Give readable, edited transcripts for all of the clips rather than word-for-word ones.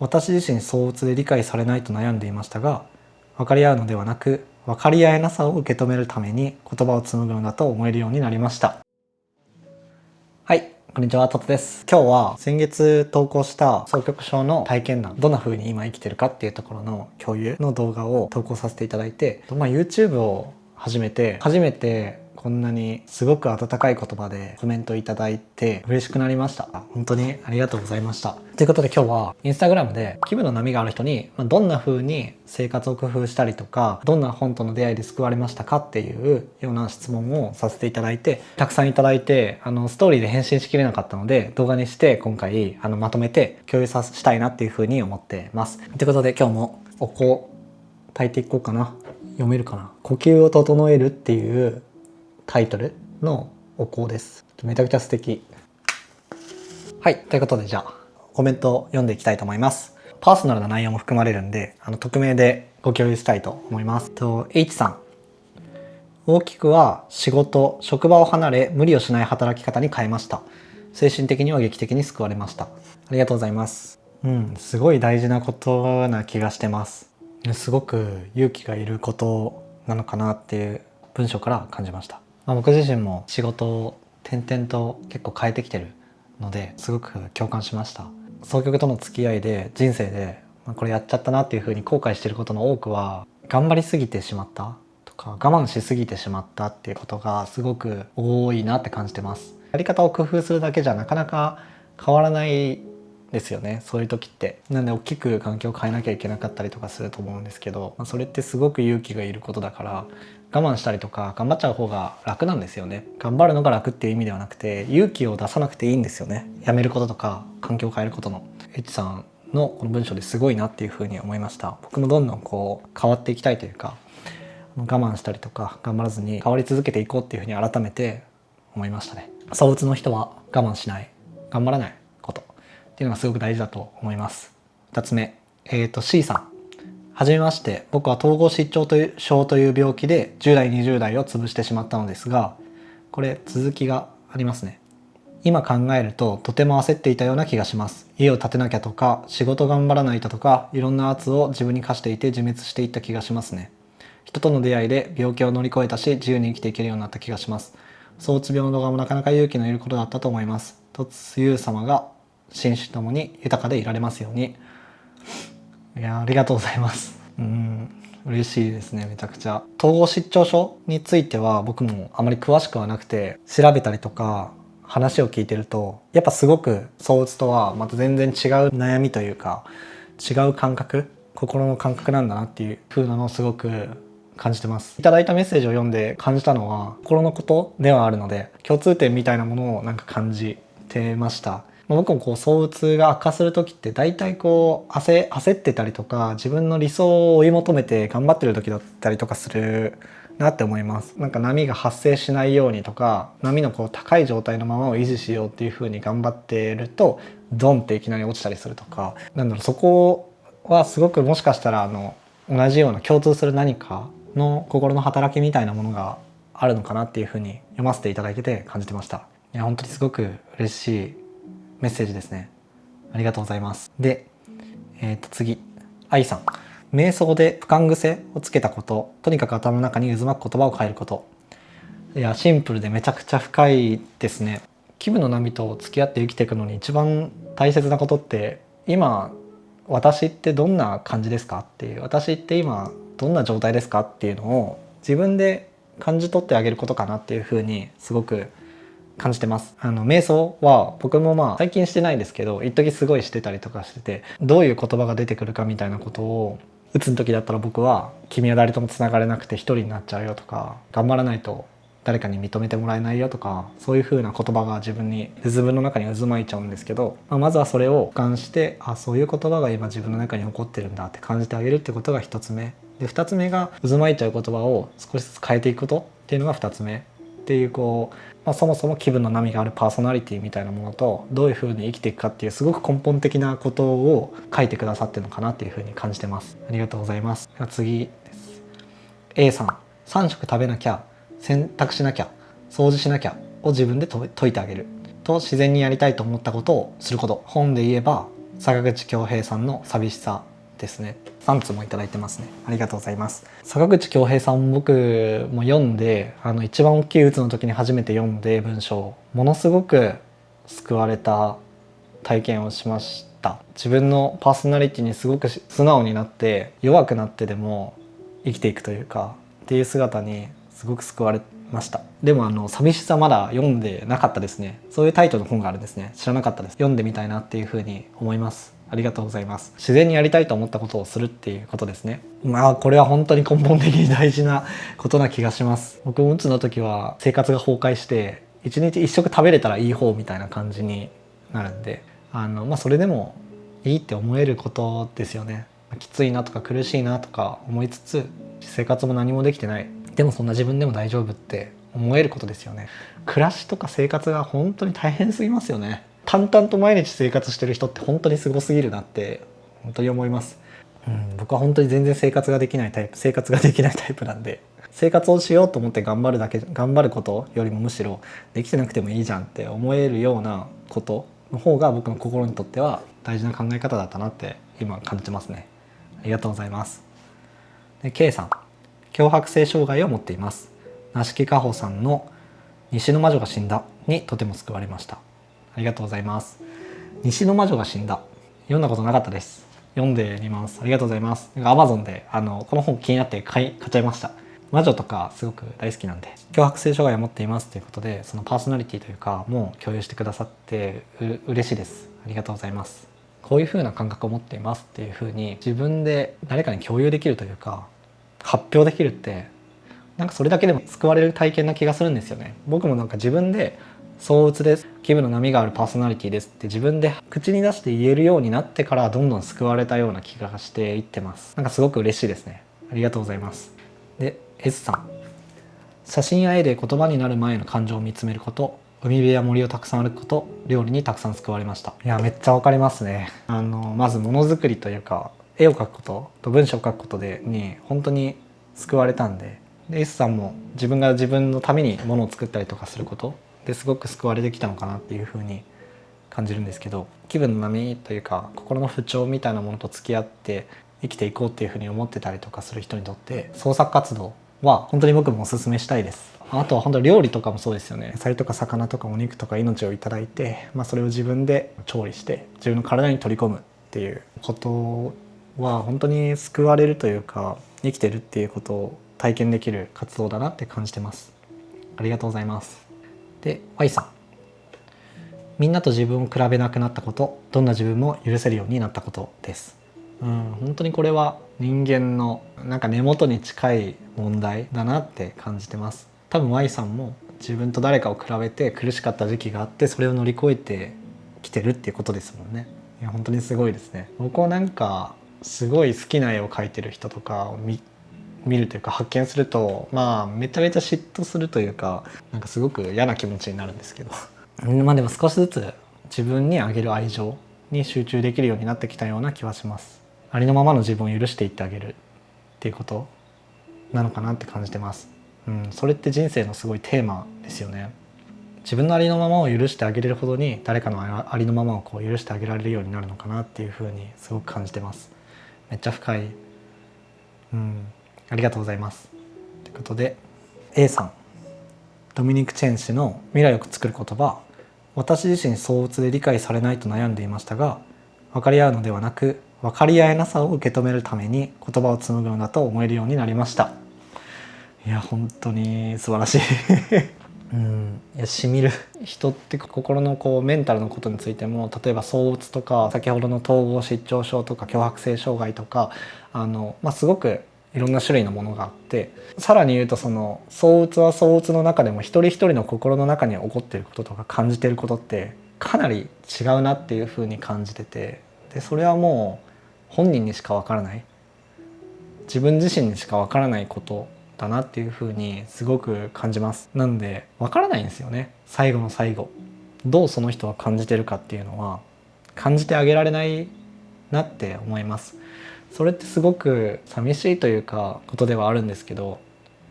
私自身相うつで理解されないと悩んでいましたが、分かり合うのではなく分かり合えなさを受け止めるために言葉を紡ぐのだと思えるようになりました。はい、こんにちは、トトです。今日は先月投稿した双極症の体験談、どんな風に今生きてるかっていうところの共有の動画を投稿させていただいて、YouTube を始めて初めてこんなにすごく温かい言葉でコメントいただいて嬉しくなりました。本当にありがとうございました。ということで今日はインスタグラムで気分の波がある人にどんな風に生活を工夫したりとか、どんな本との出会いで救われましたかっていうような質問をさせていただいて、たくさんいただいて、ストーリーで返信しきれなかったので動画にして今回まとめて共有したいなっていう風に思ってます。ということで今日もお香炊いていこうかな。読めるかな。呼吸を整えるっていうタイトルのお香です。めちゃくちゃ素敵。はい、ということでじゃあコメントを読んでいきたいと思います。パーソナルな内容も含まれるんで匿名でご共有したいと思います。H さん、大きくは仕事職場を離れ無理をしない働き方に変えました。精神的には劇的に救われました。ありがとうございます。すごい大事なことな気がしてます。すごく勇気がいることなのかなっていう文章から感じました。僕自身も仕事を転々と結構変えてきてるのですごく共感しました。双極との付き合いで人生でこれやっちゃったなっていうふうに後悔してることの多くは、頑張りすぎてしまったとか我慢しすぎてしまったっていうことがすごく多いなって感じてます。やり方を工夫するだけじゃなかなか変わらないですよね、そういう時って。なんで大きく環境を変えなきゃいけなかったりとかすると思うんですけど、それってすごく勇気がいることだから、我慢したりとか頑張っちゃう方が楽なんですよね。頑張るのが楽っていう意味ではなくて、勇気を出さなくていいんですよね。やめることとか環境を変えることの。H さんのこの文章ですごいなっていうふうに思いました。僕もどんどん変わっていきたいというか、我慢したりとか頑張らずに変わり続けていこうっていうふうに改めて思いましたね。相うつの人は我慢しない、頑張らないことっていうのがすごく大事だと思います。2つ目、C さん、はじめまして。僕は統合失調症という病気で10代20代を潰してしまったのですが、これ続きがありますね。今考えるととても焦っていたような気がします。家を建てなきゃとか仕事頑張らないとか、いろんな圧を自分に課していて自滅していった気がしますね。人との出会いで病気を乗り越えたし、自由に生きていけるようになった気がします。相うつ病の動画もなかなか勇気のいることだったと思います。突優様が心身ともに豊かでいられますように。いや、ありがとうございます。嬉しいですね、めちゃくちゃ。統合失調症については僕もあまり詳しくはなくて、調べたりとか話を聞いてると、やっぱすごく相うつとはまた全然違う悩みというか、違う感覚、心の感覚なんだなっていう風なのをすごく感じてます。いただいたメッセージを読んで感じたのは心のことではあるので、共通点みたいなものを感じてました。僕も相うつが悪化する時って大体焦ってたりとか、自分の理想を追い求めて頑張ってる時だったりとかするなって思います。波が発生しないようにとか、波の高い状態のままを維持しようっていう風に頑張ってるとドンっていきなり落ちたりするとか、そこはすごくもしかしたら同じような共通する何かの心の働きみたいなものがあるのかなっていう風に読ませていただいてて感じてました。いや、本当にすごく嬉しいメッセージですね。ありがとうございます。で、次、愛さん。瞑想で不感癖をつけたこと、とにかく頭の中に渦巻く言葉を変えること。いや、シンプルでめちゃくちゃ深いですね。気分の波と付き合って生きていくのに一番大切なことって、今私ってどんな感じですかっていう、私って今どんな状態ですかっていうのを自分で感じ取ってあげることかなっていうふうにすごく感じてます。瞑想は僕も最近してないですけど、一時すごいしてたりとかしてて、どういう言葉が出てくるかみたいなことを打つ時だったら、僕は君は誰ともつながれなくて一人になっちゃうよとか、頑張らないと誰かに認めてもらえないよとか、そういう風な言葉が自分の中に渦巻いちゃうんですけど、まずはそれを俯瞰して、そういう言葉が今自分の中に起こってるんだって感じてあげるってことが一つ目で、二つ目が渦巻いちゃう言葉を少しずつ変えていくことっていうのが二つ目っていう、そもそも気分の波があるパーソナリティみたいなものとどういう風に生きていくかっていうすごく根本的なことを書いてくださってるのかなっていう風に感じてます。ありがとうございます。では次です。 A さん、3食食べなきゃ、洗濯しなきゃ、掃除しなきゃを自分で解いてあげると、自然にやりたいと思ったことをすること。本で言えば坂口恭平さんの寂しさですね。3通もいただいてますね。ありがとうございます。坂口恭平さん、僕も読んで、一番大きい鬱の時に初めて読んで文章、ものすごく救われた体験をしました。自分のパーソナリティにすごく素直になって、弱くなってでも生きていくというかっていう姿にすごく救われました。でも寂しさまだ読んでなかったですね。そういうタイトルの本があるんですね。知らなかったです。読んでみたいなっていうふうに思います。ありがとうございます。自然にやりたいと思ったことをするっていうことですね。これは本当に根本的に大事なことな気がします。僕もうつの時は生活が崩壊して一日一食食べれたらいい方みたいな感じになるんで、それでもいいって思えることですよね。きついなとか苦しいなとか思いつつ、生活も何もできてない、でもそんな自分でも大丈夫って思えることですよね。暮らしとか生活が本当に大変すぎますよね。淡々と毎日生活してる人って本当にすごすぎるなって本当に思います。僕は本当に全然生活ができないタイプなんで、生活をしようと思って頑張ることよりもむしろできてなくてもいいじゃんって思えるようなことの方が僕の心にとっては大事な考え方だったなって今感じてますね。ありがとうございます。で K さん、強迫性障害を持っています。那敷果歩さんの西の魔女が死んだにとても救われました。ありがとうございます。西の魔女が死んだ、読んだことなかったです。読んでみます。ありがとうございます。Amazon でこの本気になって買っちゃいました。魔女とかすごく大好きなんで。強迫性障害を持っていますということで、そのパーソナリティというかもう共有してくださって嬉しいです。ありがとうございます。こういう風な感覚を持っていますっていう風に自分で誰かに共有できるというか発表できるって、なんかそれだけでも救われる体験な気がするんですよね。僕もなんか自分で躁鬱です、気分の波があるパーソナリティですって自分で口に出して言えるようになってからどんどん救われたような気がしていってます。なんかすごく嬉しいですね。ありがとうございます。で S さん、写真や絵で言葉になる前の感情を見つめること、海辺や森をたくさん歩くこと、料理にたくさん救われました。いやめっちゃわかりますね。まずものづくりというか絵を描くことと文章を書くことに本当に救われたんで、S さんも自分が自分のためにものを作ったりとかすることですごく救われてきたのかなっていうふうに感じるんですけど、気分の波というか心の不調みたいなものと付き合って生きていこうっていうふうに思ってたりとかする人にとって創作活動は本当に僕もおすすめしたいです。あとは本当料理とかもそうですよね。野菜とか魚とかお肉とか命をいただいて、それを自分で調理して自分の体に取り込むっていうことは本当に救われるというか生きてるっていうことを体験できる活動だなって感じてます。ありがとうございます。で Y さん、みんなと自分を比べなくなったこと、どんな自分も許せるようになったことです。本当にこれは人間のなんか根元に近い問題だなって感じてます。多分 Y さんも自分と誰かを比べて苦しかった時期があってそれを乗り越えてきてるっていうことですもんね。いや本当にすごいですね。僕はなんかすごい好きな絵を描いてる人とかを見るというか発見するとめちゃめちゃ嫉妬するというかなんかすごく嫌な気持ちになるんですけどでも少しずつ自分にあげる愛情に集中できるようになってきたような気はします。ありのままの自分を許していってあげるっていうことなのかなって感じてます。それって人生のすごいテーマですよね。自分のありのままを許してあげれるほどに誰かのありのままを許してあげられるようになるのかなっていうふうにすごく感じてます。めっちゃ深い。ありがとうございます。ということで A さん、ドミニク・チェン氏の未来を作る言葉、私自身躁鬱で理解されないと悩んでいましたが、分かり合うのではなく分かり合えなさを受け止めるために言葉を紡ぐのだと思えるようになりました。いや本当に素晴らしいいや染みる。人って心のメンタルのことについても、例えば躁鬱とか先ほどの統合失調症とか強迫性障害とかすごくいろんな種類のものがあって、さらに言うとその躁鬱は躁鬱の中でも一人一人の心の中に起こっていることとか感じていることってかなり違うなっていうふうに感じてて、でそれはもう本人にしかわからない、自分自身にしかわからないことだなっていうふうにすごく感じます。なんでわからないんですよね。最後の最後どうその人は感じてるかっていうのは感じてあげられないなって思います。それってすごく寂しいというかことではあるんですけど、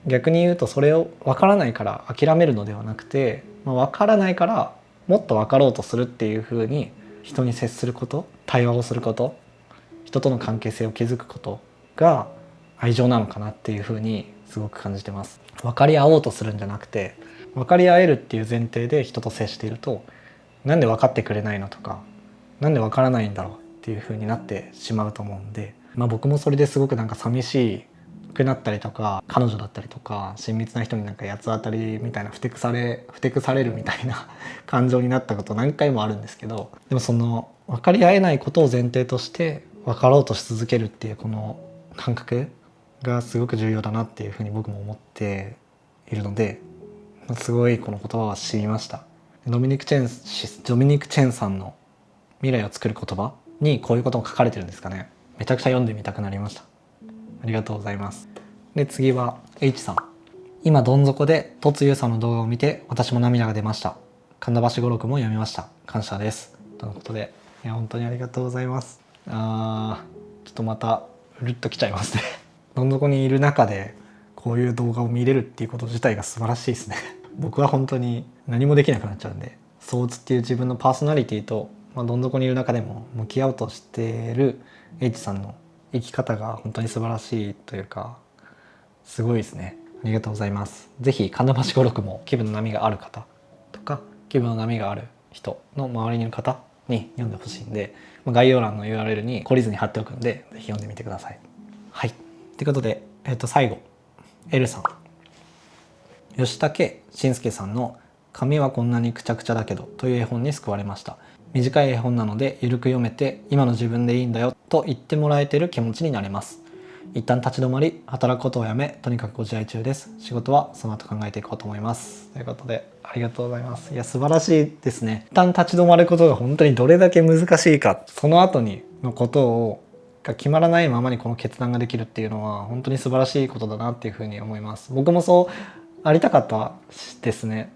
逆に言うとそれを分からないから諦めるのではなくて、分からないからもっと分かろうとするっていう風に人に接すること、対話をすること、人との関係性を築くことが愛情なのかなっていうふうにすごく感じてます。分かり合おうとするんじゃなくて、分かり合えるっていう前提で人と接していると、なんで分かってくれないのとか、なんで分からないんだろうっていうふうになってしまうと思うんで、僕もそれですごくなんか寂しくなったりとか、彼女だったりとか親密な人になんか八つ当たりみたいな、ふてくされるみたいな感情になったこと何回もあるんですけど、でもその分かり合えないことを前提として分かろうとし続けるっていうこの感覚がすごく重要だなっていうふうに僕も思っているので、すごいこの言葉は知りました。ドミニク・チェンさんの未来を作る言葉にこういうことも書かれてるんですかね。めちゃくちゃ読んでみたくなりました。ありがとうございます。で、次は H さん。今どん底でとつゆうさんの動画を見て私も涙が出ました。神田橋語録も読みました。感謝です。とのことで、いや本当にありがとうございます。ちょっとまたうるっときちゃいますね。どん底にいる中でこういう動画を見れるっていうこと自体が素晴らしいですね。僕は本当に何もできなくなっちゃうんで、ソーツっていう自分のパーソナリティと、どん底にいる中でも向き合おうとしている H さんの生き方が本当に素晴らしいというか、すごいですね。ありがとうございます。ぜひ神田橋語録も気分の波がある方とか、気分の波がある人の周りにいる方に読んでほしいんで、概要欄の URL に懲りずに貼っておくんで、ぜひ読んでみてください。はい。ということで、最後 L さん、吉武慎介さんの紙はこんなにくちゃくちゃだけどという絵本に救われました。短い絵本なのでゆるく読めて、今の自分でいいんだよと言ってもらえてる気持ちになれます。一旦立ち止まり、働くことをやめ、とにかくご自愛中です。仕事はその後考えていこうと思います。ということで、ありがとうございます。いや、素晴らしいですね。一旦立ち止まることが本当にどれだけ難しいか、その後にのことをが決まらないままにこの決断ができるっていうのは本当に素晴らしいことだなっていうふうに思います。僕もそうありたかったですね。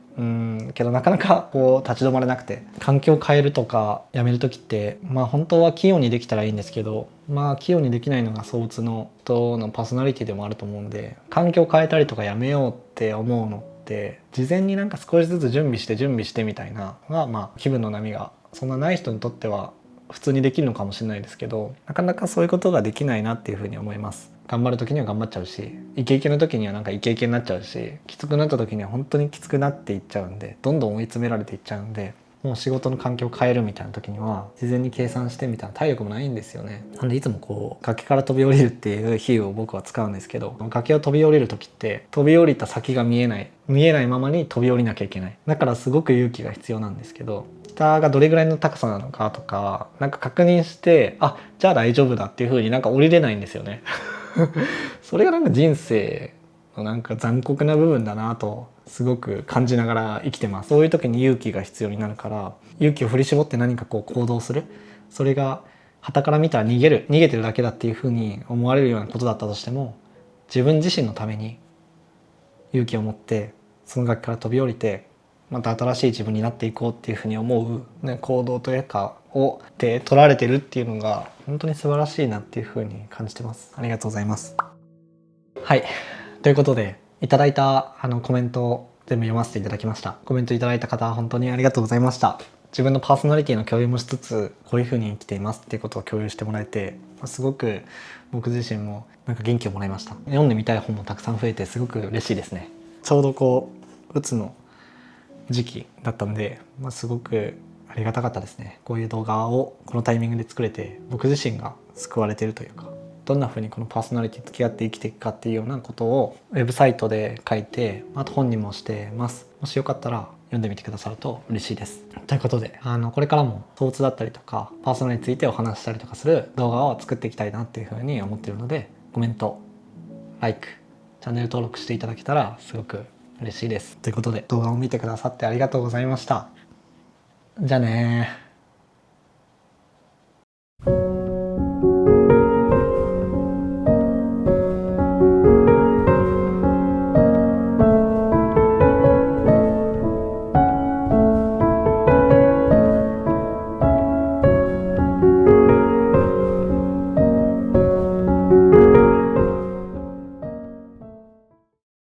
けどなかなかこう立ち止まれなくて、環境を変えるとかやめる時って本当は器用にできたらいいんですけど、器用にできないのがソーツの人のパーソナリティでもあると思うんで、環境を変えたりとかやめようって思うのって事前になんか少しずつ準備してみたいなのが気分の波がそんなない人にとっては普通にできるのかもしれないですけど、なかなかそういうことができないなっていうふうに思います。頑張る時には頑張っちゃうし、イケイケの時にはなんかイケイケになっちゃうし、きつくなった時には本当にきつくなっていっちゃうんで、どんどん追い詰められていっちゃうんで、もう仕事の環境を変えるみたいな時には事前に計算してみたいな体力もないんですよね。なんでいつもこう崖から飛び降りるっていう比喩を僕は使うんですけど、崖を飛び降りる時って飛び降りた先が見えないままに飛び降りなきゃいけない。だからすごく勇気が必要なんですけど、下がどれぐらいの高さなのかとかなんか確認して、じゃあ大丈夫だっていう風になんか降りれないんですよね。それがなんか人生のなんか残酷な部分だなとすごく感じながら生きてます。そういう時に勇気が必要になるから、勇気を振り絞って何かこう行動する、それが傍から見たら逃げてるだけだっていう風に思われるようなことだったとしても、自分自身のために勇気を持ってその崖から飛び降りてまた新しい自分になっていこうっていうふうに思う、行動というかを取られてるっていうのが本当に素晴らしいなっていうふうに感じてます。ありがとうございます。はい、ということでいただいたコメントを全部読ませていただきました。コメントいただいた方本当にありがとうございました。自分のパーソナリティの共有もしつつ、こういうふうに生きていますっていうことを共有してもらえて、すごく僕自身もなんか元気をもらいました。読んでみたい本もたくさん増えてすごく嬉しいですね。ちょうどこううつの時期だったんで、すごくありがたかったですね。こういう動画をこのタイミングで作れて、僕自身が救われているというか、どんな風にこのパーソナリティと付き合って生きていくかっていうようなことをウェブサイトで書いて、あと本にもしてます。もしよかったら読んでみてくださると嬉しいです。ということで、これからもソーツだったりとかパーソナリティについてお話ししたりとかする動画を作っていきたいなっていう風に思っているので、コメント、like、チャンネル登録していただけたらすごく嬉しいです。ということで動画を見てくださってありがとうございました。じゃあねー。